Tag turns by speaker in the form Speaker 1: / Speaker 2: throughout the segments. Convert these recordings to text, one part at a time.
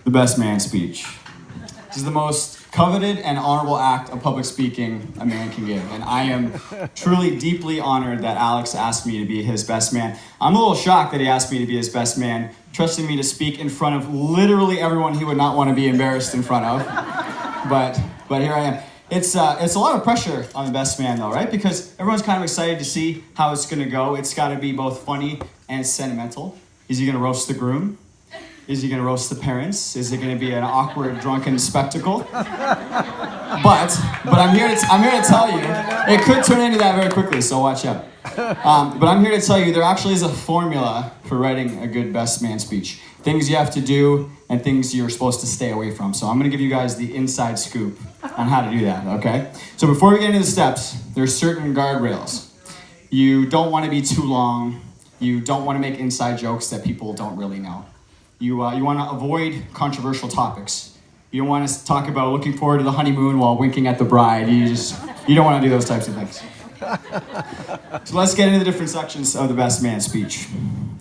Speaker 1: The best man speech. This is the most coveted and honorable act of public speaking a man can give. And I am truly deeply honored that Alex asked me to be his best man. I'm a little shocked that he asked me to be his best man, trusting me to speak in front of literally everyone he would not want to be embarrassed in front of. But here I am. It's a lot of pressure on the best man though, right? Because everyone's kind of excited to see how it's gonna go. It's gotta be both funny and sentimental. Is he gonna roast the groom? Is he gonna roast the parents? Is it gonna be an awkward, drunken spectacle? But I'm here to tell you, it could turn into that very quickly, so watch out. But I'm here to tell you there actually is a formula for writing a good best man speech. Things you have to do and things you're supposed to stay away from. So I'm gonna give you guys the inside scoop on how to do that, okay? So before we get into the steps, there's certain guardrails. You don't wanna be too long. You don't wanna make inside jokes that people don't really know. You want to avoid controversial topics. You don't want to talk about looking forward to the honeymoon while winking at the bride. You don't want to do those types of things. So let's get into the different sections of the best man speech.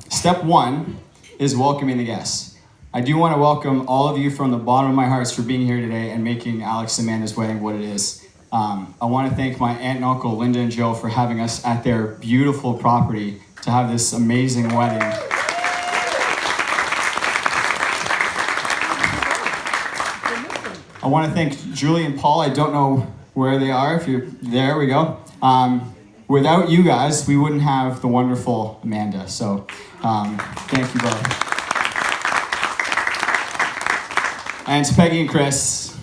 Speaker 1: Step 1 is welcoming the guests. I do want to welcome all of you from the bottom of my heart for being here today and making Alex and Amanda's wedding what it is. I want to thank my aunt and uncle, Linda and Joe, for having us at their beautiful property to have this amazing wedding. I want to thank Julie and Paul. I don't know where they are. If you're there, we go. Without you guys, we wouldn't have the wonderful Amanda. So thank you both. And to Peggy and Chris,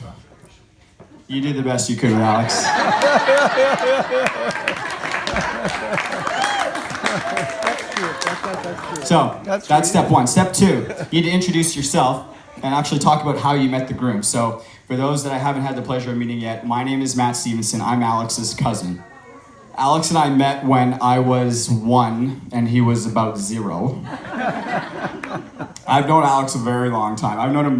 Speaker 1: you did the best you could with Alex. So that's step 1. Step 2, you need to introduce yourself and actually talk about how you met the groom. So for those that I haven't had the pleasure of meeting yet, my name is Matt Stevenson. I'm Alex's cousin. Alex and I met when I was 1 and he was about 0. I've known Alex a very long time. I've known him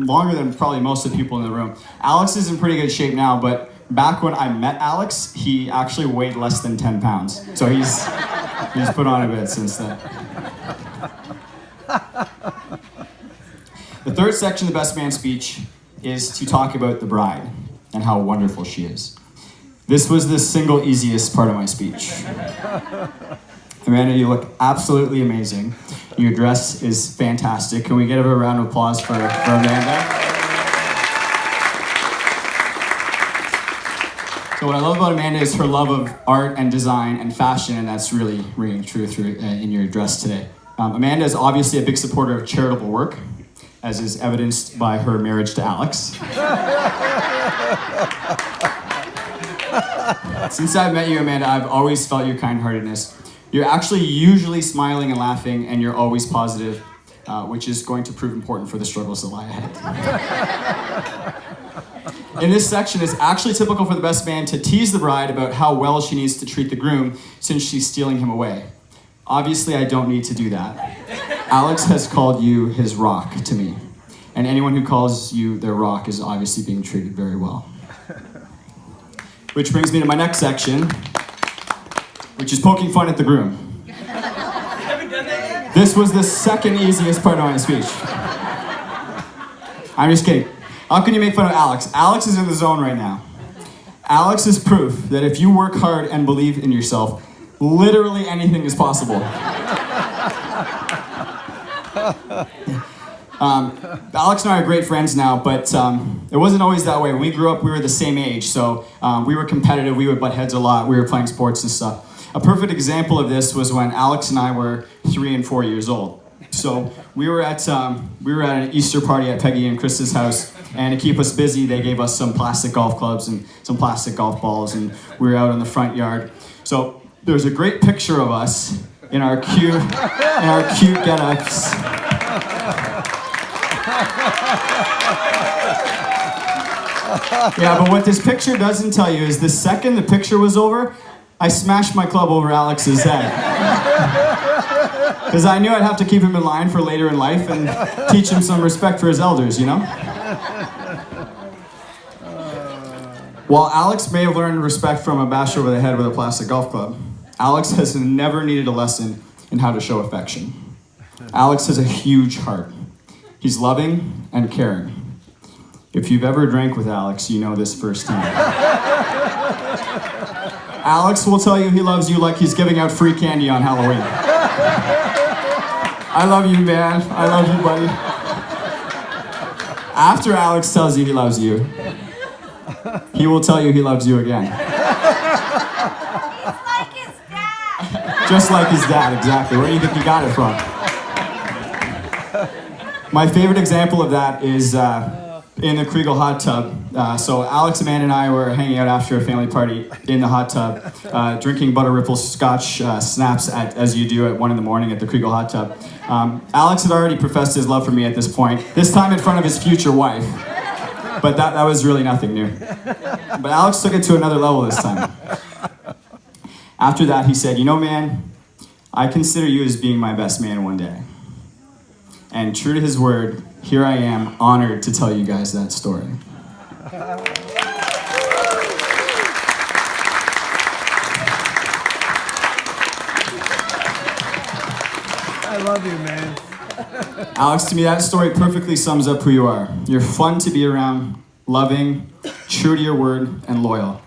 Speaker 1: longer than probably most of the people in the room. Alex is in pretty good shape now, but back when I met Alex, he actually weighed less than 10 pounds. So he's put on a bit since then. The third section of the best man speech is to talk about the bride and how wonderful she is. This was the single easiest part of my speech. Amanda, you look absolutely amazing. Your dress is fantastic. Can we get a round of applause for Amanda? So what I love about Amanda is her love of art and design and fashion, and that's really ringing true through in your dress today. Amanda is obviously a big supporter of charitable work, as is evidenced by her marriage to Alex. Since I've met you, Amanda, I've always felt your kind-heartedness. You're actually usually smiling and laughing, and you're always positive, which is going to prove important for the struggles that lie ahead. In this section, it's actually typical for the best man to tease the bride about how well she needs to treat the groom since she's stealing him away. Obviously, I don't need to do that. Alex has called you his rock to me, and anyone who calls you their rock is obviously being treated very well. Which brings me to my next section, which is poking fun at the groom. This was the second easiest part of my speech. I'm just kidding. How can you make fun of Alex? Alex is in the zone right now. Alex is proof that if you work hard and believe in yourself, literally anything is possible. Alex and I are great friends now, but it wasn't always that way. When we grew up, we were the same age, so we were competitive, we would butt heads a lot, we were playing sports and stuff. A perfect example of this was when Alex and I were 3 and 4 years old. So we were at an Easter party at Peggy and Chris's house, and to keep us busy, they gave us some plastic golf clubs and some plastic golf balls, and we were out in the front yard. So there's a great picture of us in our cute get-ups. Yeah, but what this picture doesn't tell you is the second the picture was over, I smashed my club over Alex's head. Because I knew I'd have to keep him in line for later in life and teach him some respect for his elders, you know? While Alex may have learned respect from a bash over the head with a plastic golf club, Alex has never needed a lesson in how to show affection. Alex has a huge heart. He's loving and caring. If you've ever drank with Alex, you know this firsthand. Alex will tell you he loves you like he's giving out free candy on Halloween. I love you, man. I love you, buddy. After Alex tells you he loves you, he will tell you he loves you again.
Speaker 2: He's like his dad.
Speaker 1: Just like his dad, exactly. Where do you think he got it from? My favorite example of that is in the Krygiel hot tub. So Alex, Amanda, and I were hanging out after a family party in the hot tub, drinking butter ripple scotch snaps as you do at 1 a.m. at the Krygiel hot tub. Alex had already professed his love for me at this point, this time in front of his future wife. But that was really nothing new. But Alex took it to another level this time. After that, he said, "You know, man, I consider you as being my best man one day." And true to his word, here I am, honored to tell you guys that story.
Speaker 3: I love you, man.
Speaker 1: Alex, to me, that story perfectly sums up who you are. You're fun to be around, loving, true to your word, and loyal.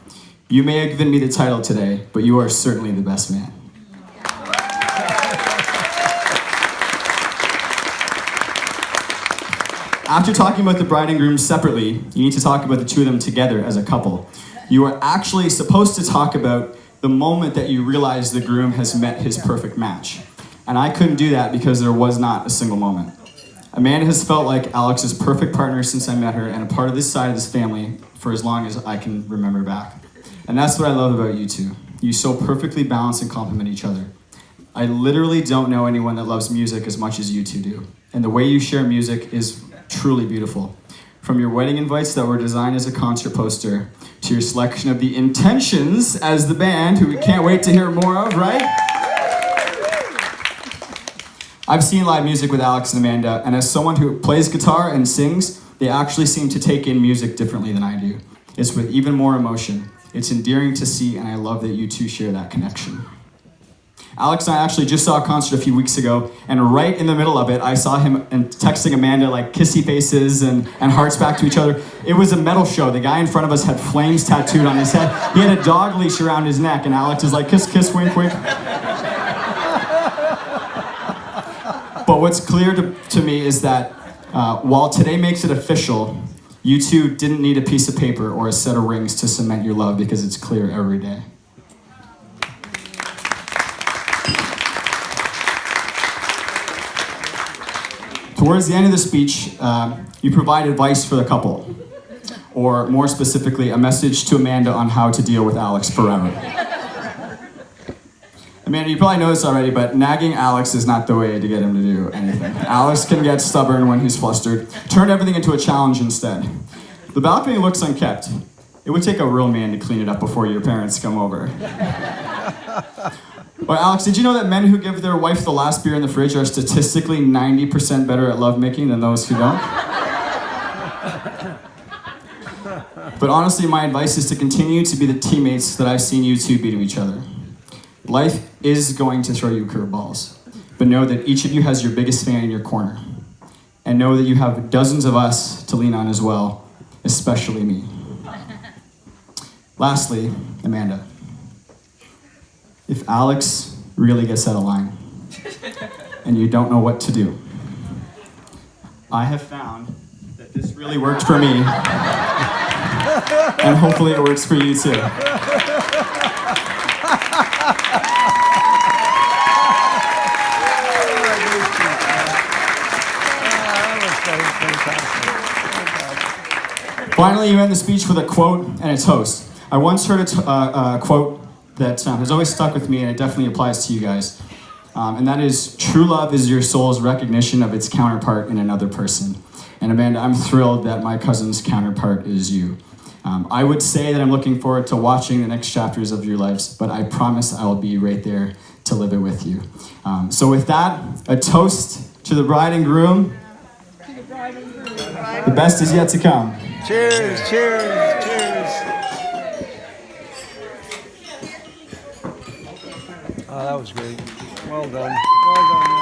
Speaker 1: You may have given me the title today, but you are certainly the best man. After talking about the bride and groom separately, you need to talk about the two of them together as a couple. You are actually supposed to talk about the moment that you realize the groom has met his perfect match. And I couldn't do that because there was not a single moment. Amanda has felt like Alex's perfect partner since I met her and a part of this side of this family for as long as I can remember back. And that's what I love about you two. You so perfectly balance and complement each other. I literally don't know anyone that loves music as much as you two do. And the way you share music is truly beautiful. From your wedding invites that were designed as a concert poster to your selection of the Intentions as the band, who we can't wait to hear more of, right? I've seen live music with Alex and Amanda, and as someone who plays guitar and sings, they actually seem to take in music differently than I do. It's with even more emotion. It's endearing to see, and I love that you two share that connection. Alex and I actually just saw a concert a few weeks ago, and right in the middle of it, I saw him texting Amanda like kissy faces and hearts back to each other. It was a metal show. The guy in front of us had flames tattooed on his head. He had a dog leash around his neck, and Alex is like, kiss, kiss, wink, wink. But what's clear to me is that while today makes it official, you two didn't need a piece of paper or a set of rings to cement your love because it's clear every day. Towards the end of the speech, you provide advice for the couple, or more specifically, a message to Amanda on how to deal with Alex forever. Amanda, you probably know this already, but nagging Alex is not the way to get him to do anything. Alex can get stubborn when he's flustered. Turn everything into a challenge instead. The balcony looks unkept. It would take a real man to clean it up before your parents come over. But Alex, did you know that men who give their wife the last beer in the fridge are statistically 90% better at lovemaking than those who don't? But honestly, my advice is to continue to be the teammates that I've seen you two be to each other. Life is going to throw you curveballs, but know that each of you has your biggest fan in your corner. And know that you have dozens of us to lean on as well, especially me. Lastly, Amanda. If Alex really gets out of line and you don't know what to do, I have found that this really worked for me, and hopefully it works for you too. Finally, you end the speech with a quote and its host. I once heard a quote that has always stuck with me, and it definitely applies to you guys. And that is, true love is your soul's recognition of its counterpart in another person. And Amanda, I'm thrilled that my cousin's counterpart is you. I would say that I'm looking forward to watching the next chapters of your lives, but I promise I will be right there to live it with you. So with that, a toast to the bride and groom. The best is yet to come.
Speaker 3: Cheers, cheers, cheers. Oh, that was great. Well done. Well done.